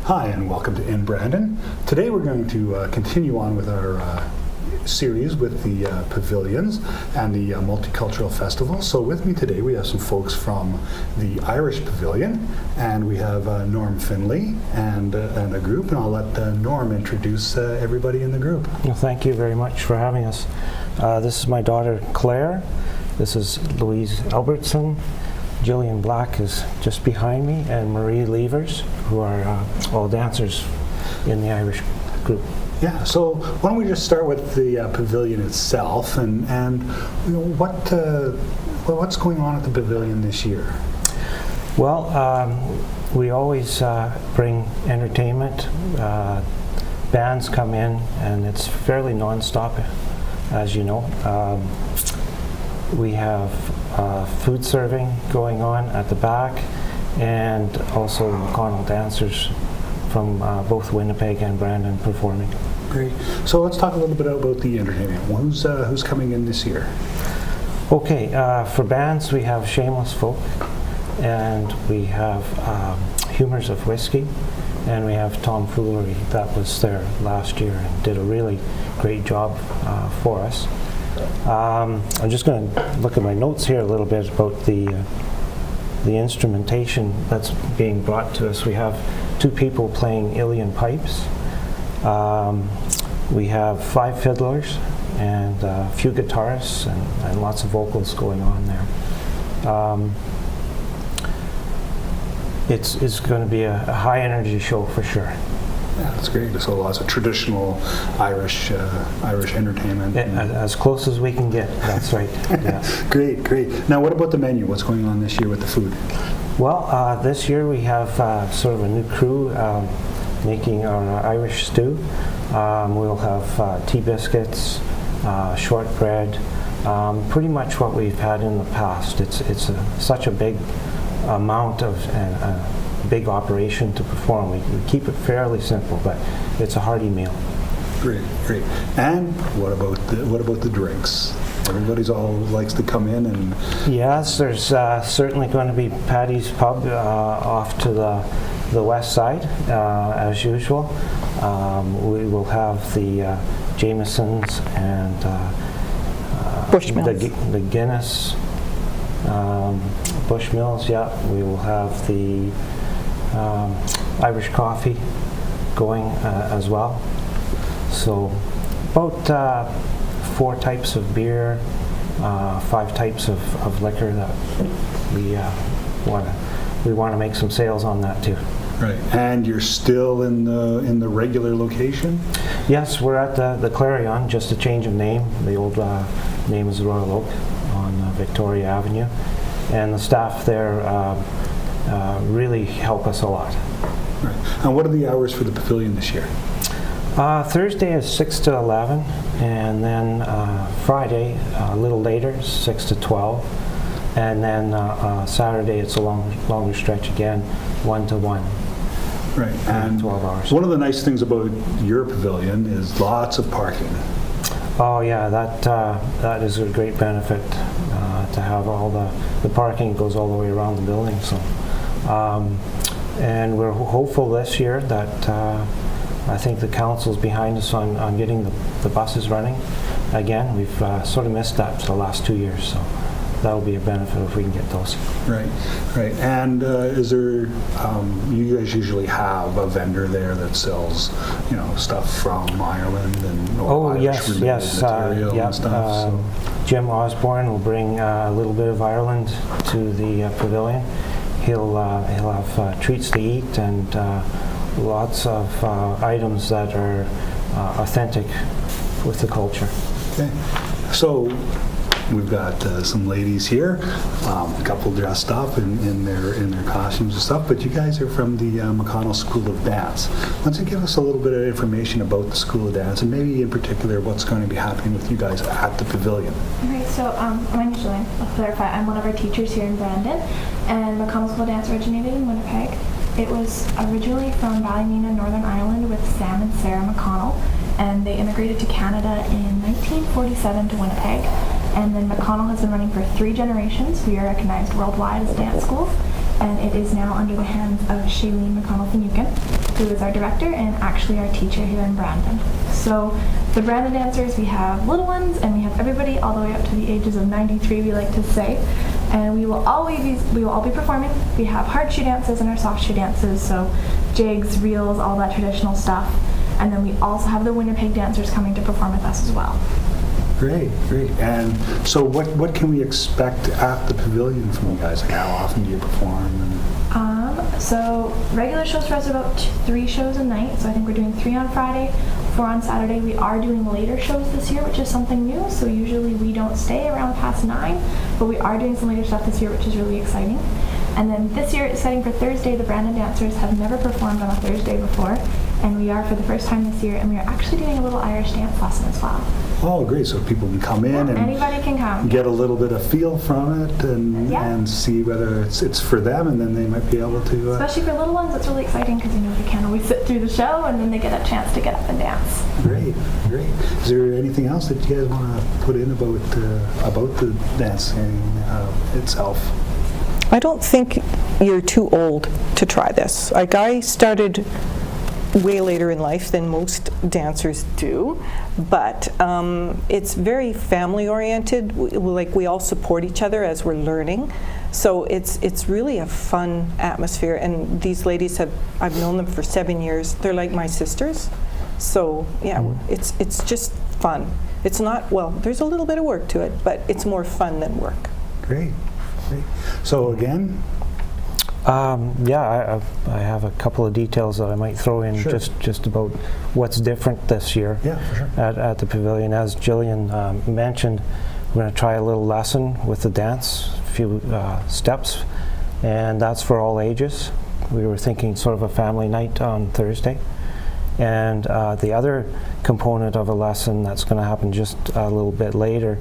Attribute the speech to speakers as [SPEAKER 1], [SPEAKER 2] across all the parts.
[SPEAKER 1] Hi, and welcome to In Brandon. Today we're going to continue on with our series with the pavilions and the Multicultural Festival. So with me today we have some folks from the Irish Pavilion, and we have Norm Finley and a group, and I'll let Norm introduce everybody in the group.
[SPEAKER 2] Well, thank you very much for having us. This is my daughter Claire. This is Louise Albertson. Jillian Black is just behind me, and Marie Levers, who are all dancers in the Irish group.
[SPEAKER 1] Yeah, so why don't we just start with the pavilion itself, and you know, what's going on at the pavilion this year?
[SPEAKER 2] Well, we always bring entertainment. Bands come in, and it's fairly non-stop, as you know. We have food serving going on at the back, and also McConnell dancers from both Winnipeg and Brandon performing.
[SPEAKER 1] Great. So let's talk a little bit about the entertainment. Who's coming in this year?
[SPEAKER 2] Okay, for bands we have Shameless Folk, and we have Humors of Whiskey, and we have Tomfoolery that was there last year and did a really great job for us. I'm just going to look at my notes here a little bit about the instrumentation that's being brought to us. We have two people playing Ilian pipes. We have 5 fiddlers and a few guitarists and lots of vocals going on there. It's going to be a high energy show for sure.
[SPEAKER 1] Yeah, that's great. So lots of traditional Irish entertainment.
[SPEAKER 2] As close as we can get, that's right. Yeah.
[SPEAKER 1] Great. Now what about the menu? What's going on this year with the food?
[SPEAKER 2] Well, this year we have sort of a new crew making our Irish stew. We'll have tea biscuits, shortbread, pretty much what we've had in the past. It's such a big amount of big operation to perform. We keep it fairly simple, but it's a hearty meal.
[SPEAKER 1] Great. And what about the drinks? Everybody's all likes to come in and...
[SPEAKER 2] Yes, there's certainly going to be Paddy's Pub off to the west side, as usual. We will have the Jamesons and the Guinness, Bushmills, yeah. We will have the Irish coffee going as well. So about 4 types of beer, 5 types of liquor that we want to make some sales on that too.
[SPEAKER 1] Right. And you're still in the regular location?
[SPEAKER 2] Yes, we're at the Clarion, just a change of name. The old name is Royal Oak on Victoria Avenue, and the staff there really help us a lot.
[SPEAKER 1] Right. And what are the hours for the pavilion this year?
[SPEAKER 2] Thursday is 6 to 11, and then Friday a little later, 6 to 12, and then Saturday it's a longer stretch again, 1 to 1.
[SPEAKER 1] Right, and
[SPEAKER 2] 12 hours.
[SPEAKER 1] One of the nice things about your pavilion is lots of parking.
[SPEAKER 2] Oh yeah, that is a great benefit to have all the parking goes all the way around the building. So, and we're hopeful this year that I think the council's behind us on getting the buses running again. We've sort of missed that for the last 2 years, so that'll be a benefit if we can get those.
[SPEAKER 1] Right. And is there? You guys usually have a vendor there that sells, stuff from Ireland and Irish material and stuff. So.
[SPEAKER 2] Jim Osborne will bring a little bit of Ireland to the pavilion. He'll have treats to eat and lots of items that are authentic with the culture.
[SPEAKER 1] Okay. So we've got some ladies here, a couple dressed up in their costumes and stuff, but you guys are from the McConnell School of Dance. Why don't you give us a little bit of information about the School of Dance, and maybe in particular what's going to be happening with you guys at the pavilion?
[SPEAKER 3] Okay, so my name's Jillian. I'll clarify, I'm one of our teachers here in Brandon, and McConnell School of Dance originated in Winnipeg. It was originally from Ballymena, Northern Ireland, with Sam and Sarah McConnell, and they immigrated to Canada in 1947 to Winnipeg. And then McConnell has been running for 3 generations. We are recognized worldwide as dance schools, and it is now under the hands of Shailene McConnell Finucane. who is our director and actually our teacher here in Brandon. So the Brandon dancers, we have little ones and we have everybody all the way up to the ages of 93, we like to say. And we will all be performing. We have hard shoe dances and our soft shoe dances, so jigs, reels, all that traditional stuff. And then we also have the Winnipeg dancers coming to perform with us as well.
[SPEAKER 1] Great, great. And so what can we expect at the Pavilion from you guys? Like how often do you perform?
[SPEAKER 3] So regular shows for us are about 3 shows a night. So I think we're doing 3 on Friday, 4 on Saturday. We are doing later shows this year, which is something new. So usually we don't stay around past 9, but we are doing some later stuff this year, which is really exciting. And then this year, it's setting for Thursday. The Brandon dancers have never performed on a Thursday before, and we are for the first time this year, and we are actually doing a little Irish dance lesson as well.
[SPEAKER 1] Oh, great. So people can come in and
[SPEAKER 3] anybody can come.
[SPEAKER 1] Get a little bit of feel from it and see whether it's for them, and then they might be able to...
[SPEAKER 3] Especially for little ones, it's really exciting because, they can't always sit through the show, and then they get a chance to get up and dance.
[SPEAKER 1] Great, great. Is there anything else that you guys want to put in about the dancing itself?
[SPEAKER 4] I don't think you're too old to try this. Like, I started way later in life than most dancers do, but it's very family oriented. We all support each other as we're learning, so it's really a fun atmosphere. And these ladies I've known them for 7 years. They're like my sisters, so yeah, it's just fun. It's not, well, there's a little bit of work to it, but it's more fun than work.
[SPEAKER 1] Great. So again,
[SPEAKER 2] I have a couple of details that I might throw in.
[SPEAKER 1] Sure.
[SPEAKER 2] just about what's different this year.
[SPEAKER 1] Yeah, for sure.
[SPEAKER 2] At the Pavilion. As Jillian mentioned, we're going to try a little lesson with the dance, a few steps, and that's for all ages. We were thinking sort of a family night on Thursday. And the other component of a lesson that's going to happen just a little bit later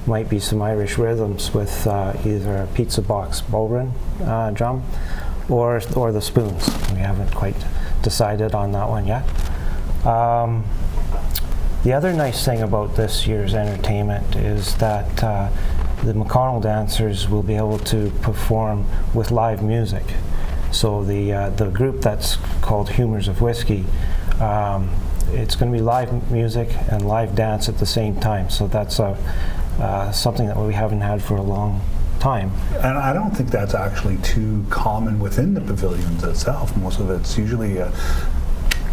[SPEAKER 2] might be some Irish rhythms with either a pizza box ballroom drum or the spoons. We haven't quite decided on that one yet. The other nice thing about this year's entertainment is that the McConnell dancers will be able to perform with live music. So the group that's called Humors of Whiskey, it's going to be live music and live dance at the same time. So that's something that we haven't had for a long time. And
[SPEAKER 1] I don't think that's actually too common within the pavilions itself. Most of it's usually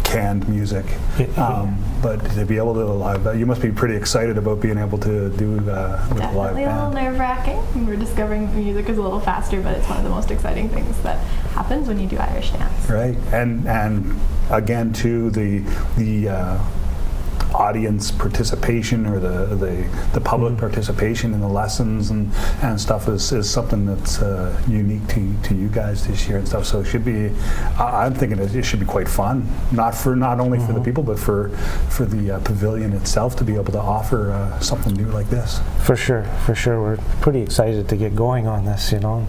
[SPEAKER 1] canned music, but to be able to live, you must be pretty excited about being able to do with a live band.
[SPEAKER 3] Definitely a little nerve-wracking. We're discovering the music is a little faster, but it's one of the most exciting things that happens when you do Irish dance.
[SPEAKER 1] Right, and again too, the audience participation or the public participation in the lessons and stuff is something that's unique to you guys this year and stuff. So it should be, I'm thinking it should be quite fun, not only for the people, but for the pavilion itself to be able to offer something new like this.
[SPEAKER 2] For sure. We're pretty excited to get going on this, it'll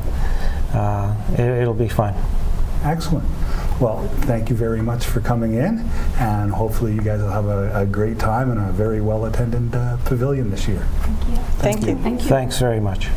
[SPEAKER 2] be fun.
[SPEAKER 1] Excellent. Well, thank you very much for coming in, and hopefully you guys will have a great time and a very well-attended pavilion this year.
[SPEAKER 3] Thank you.
[SPEAKER 4] Thank you.
[SPEAKER 3] Thank you.
[SPEAKER 2] Thanks very much.